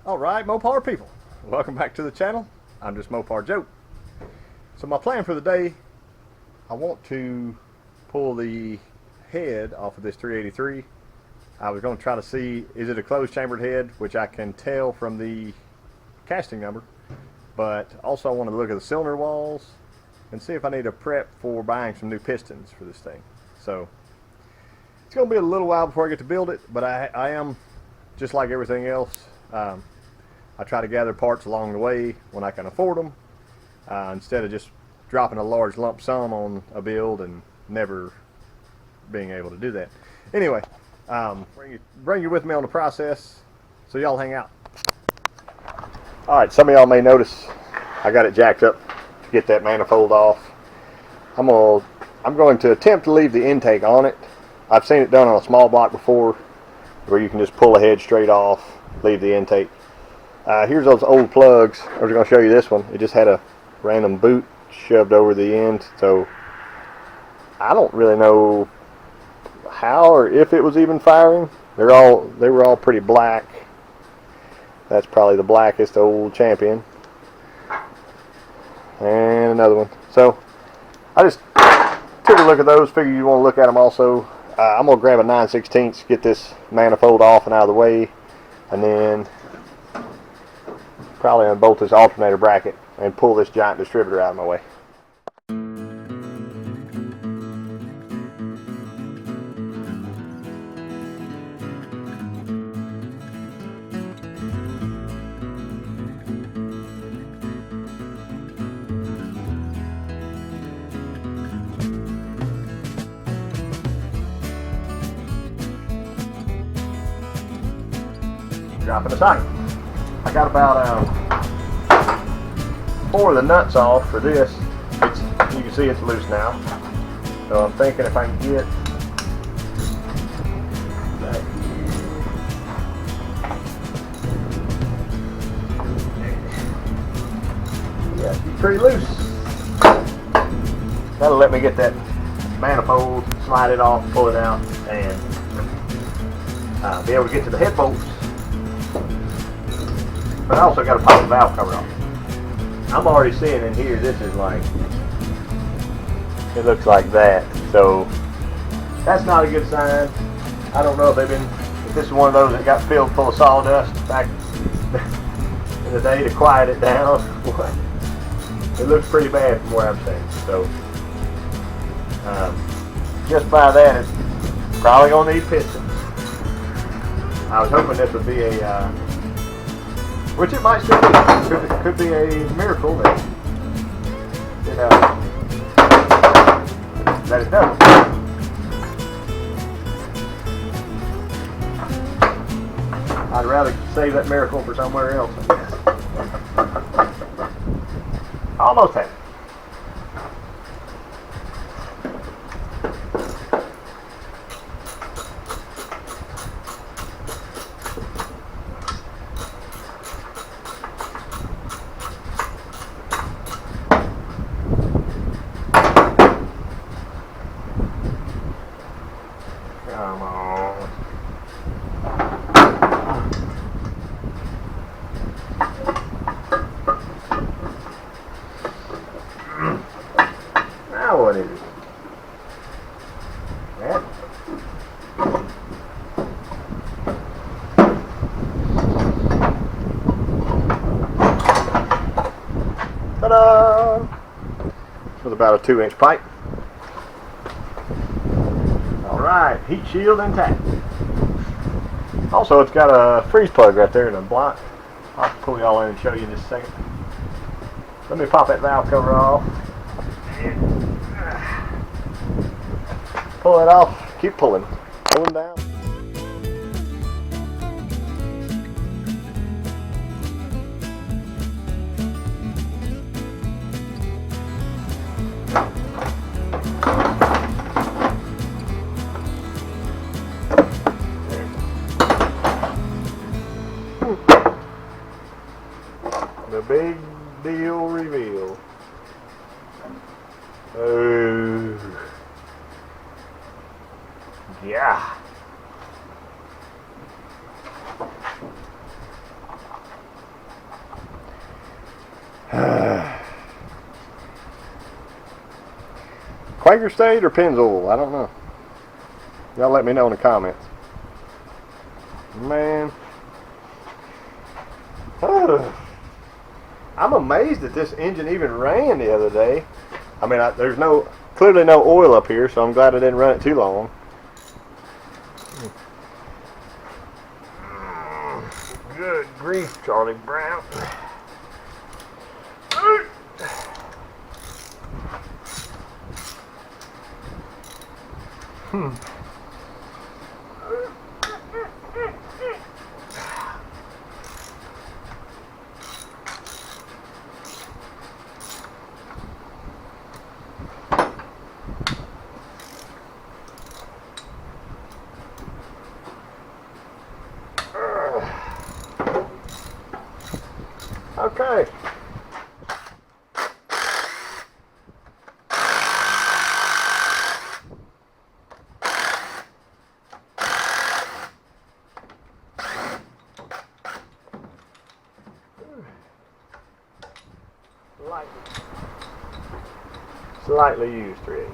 Alright, Mopar people, welcome back to the channel. I'm JustMoparJoe. So my plan for the day, I want to pull the head off of this 383. I was going to try to see, is it a closed chambered head, which I can tell from the casting number, but also I want to look at the cylinder walls and see if I need to prep for buying some new pistons for this thing. So it's going to be a little while before I get to build it, but I am, just like everything else, I try to gather parts along the way when I can afford them, instead of just dropping a large lump sum on a build and never being able to do that. Anyway, bring you with me on the process, so y'all hang out. Alright, some of y'all may notice I got it jacked up to get that manifold off. I'm going to attempt to leave the intake on it. I've seen it done on a small block before, where you can just pull the head straight off, leave the intake. Here's those old plugs. I was going to show you this one. It just had a random boot shoved over the end, so I don't really know how or if it was even firing. They were all pretty black. That's probably the blackest old Champion. And another one. So I just took a look at those. Figured you want to look at them also. I'm going to grab a 9/16, get this manifold off and out of the way, and then probably unbolt this alternator bracket and pull this giant distributor out of my way. Dropping the sight. I got about 4 of the nuts off for this. You can see it's loose now. So I'm thinking if I can get that. Yeah, it's pretty loose. That'll let me get that manifold, slide it off, pull it out, and be able to get to the head bolts. But I also got to pop the valve cover off. I'm already seeing in here, this is like, it looks like that. So that's not a good sign. I don't know if if this is one of those that got filled full of sawdust back in the day to quiet it down. It looks pretty bad from where I'm standing. So just by that, it's probably gonna need pistons. I was hoping this would be a which it might still be. Could be a miracle that it doesn't. I'd rather save that miracle for somewhere else, I guess. Almost had it. Come on. Now what is it? That? Ta-da! This was about a 2-inch pipe. Alright, heat shield intact. Also, it's got a freeze plug right there in the block. I'll pull y'all in and show you in just a second. Let me pop that valve cover off. And pull it off. Keep pulling. Pulling down. The big deal reveal. Oh. Yeah. Quaker State or Pennzoil? I don't know. Y'all let me know in the comments. Man. I'm amazed that this engine even ran the other day. I mean, there's clearly no oil up here, so I'm glad I didn't run it too long. Good grief, Charlie Brown. Okay. Slightly used 3/8.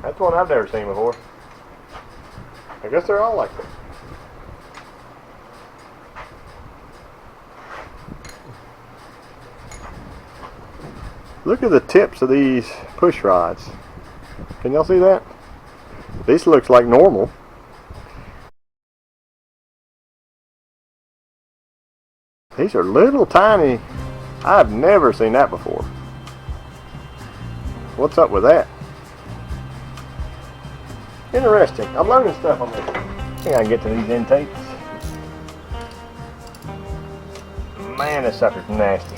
That's one I've never seen before. I guess they're all like that. Look at the tips of these push rods. Can y'all see that? This looks like normal. These are little tiny. I've never seen that before. What's up with that? Interesting. I'm learning stuff on this. I think I can get to these intakes. Man, this sucker's nasty.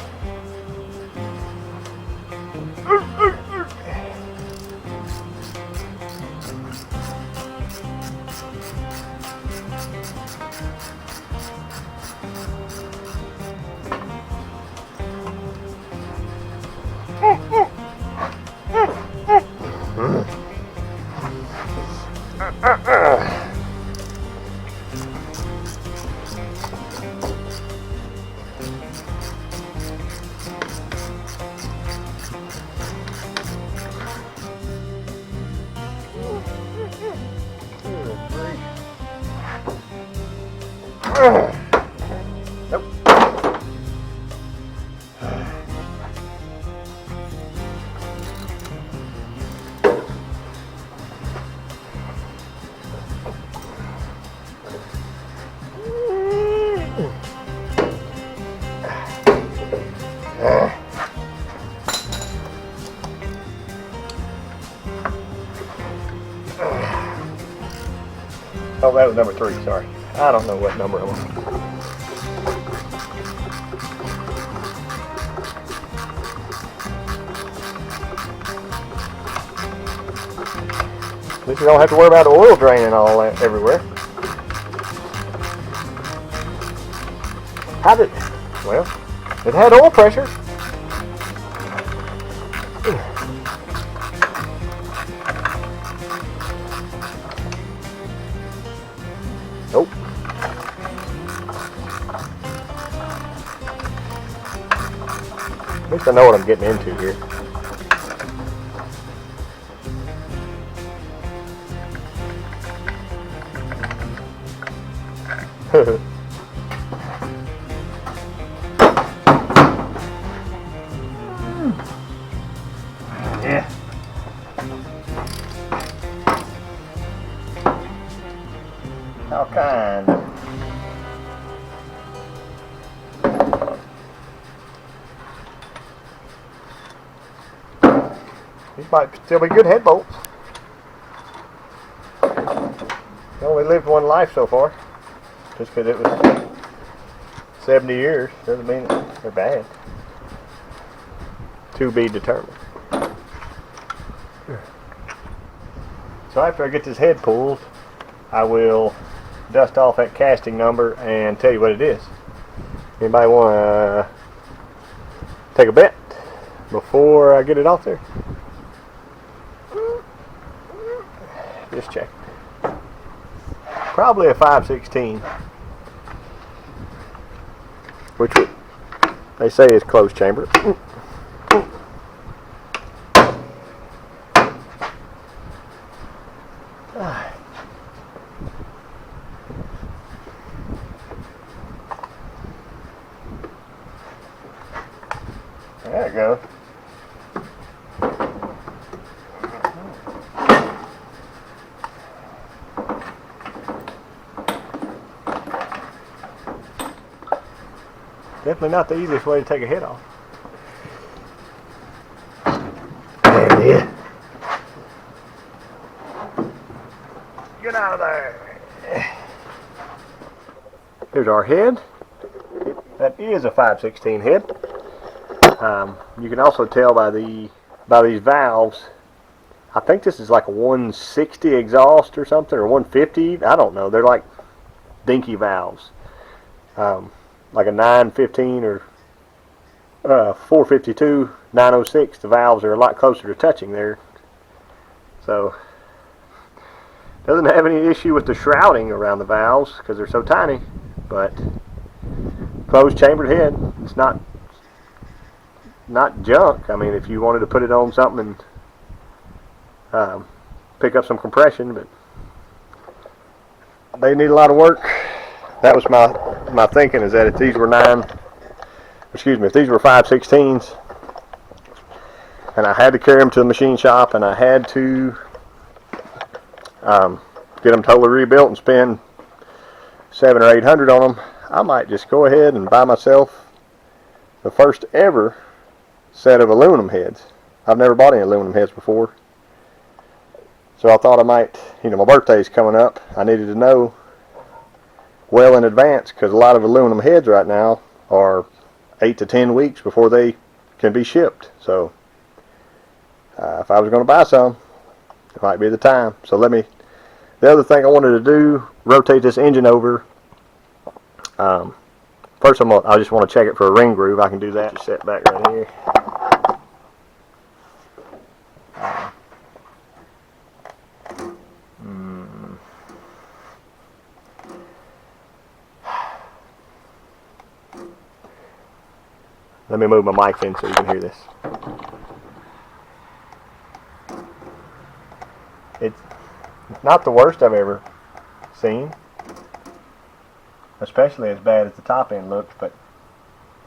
Nope. Oh, that was number 3, sorry. I don't know what number it was. At least you don't have to worry about oil draining all that everywhere. How did, well, it had oil pressure. Nope. At least I know what I'm getting into here. Yeah. How kind. These might still be good head bolts. They only lived one life so far. Just because it was 70 years doesn't mean they're bad. To be determined. So after I get this head pulled, I will dust off that casting number and tell you what it is. Anybody want to take a bet before I get it off there? just check. Probably a 5/16, which they say is closed chamber. There it goes. Definitely not the easiest way to take a head off. There it is. Get out of there. Here's our head. That is a 5/16 head. You can also tell by these valves. I think this is like a 160 exhaust or something, or 150. I don't know. They're like dinky valves. Like a 915 or 452, 906. The valves are a lot closer to touching there. So, doesn't have any issue with the shrouding around the valves because they're so tiny. But closed chambered head. It's not junk. I mean, if you wanted to put it on something and pick up some compression, but they need a lot of work. That was my thinking, is that if these were if these were 5/16s, and I had to carry them to the machine shop, and I had to get them totally rebuilt and spend $700 or $800 on them, I might just go ahead and buy myself the first ever set of aluminum heads. I've never bought any aluminum heads before, so I thought I might, my birthday's coming up. I needed to know well in advance, because a lot of aluminum heads right now are 8 to 10 weeks before they can be shipped. So if I was going to buy some, it might be the time. So the other thing I wanted to do, rotate this engine over. First I just want to check it for a ring groove. I can do that. Just set back right here. Let me move my mic in so you can hear this. It's not the worst I've ever seen, especially as bad as the top end looks, but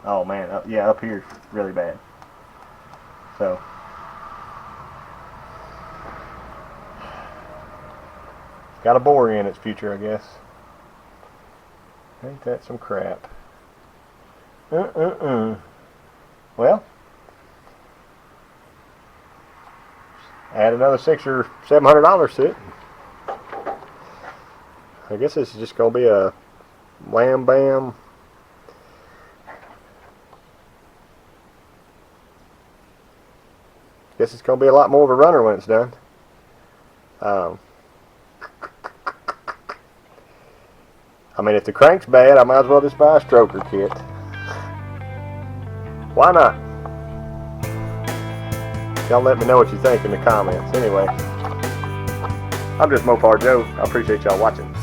oh man, yeah, up here really bad. So got a bore in its future, I guess. Ain't that some crap? Well, add another $600 or $700 to it. I guess this is just going to be a wham bam. Guess it's going to be a lot more of a runner when it's done. I mean, if the crank's bad, I might as well just buy a stroker kit. Why not? Y'all let me know what you think in the comments. Anyway, I'm just JustMoparJoe. I appreciate y'all watching.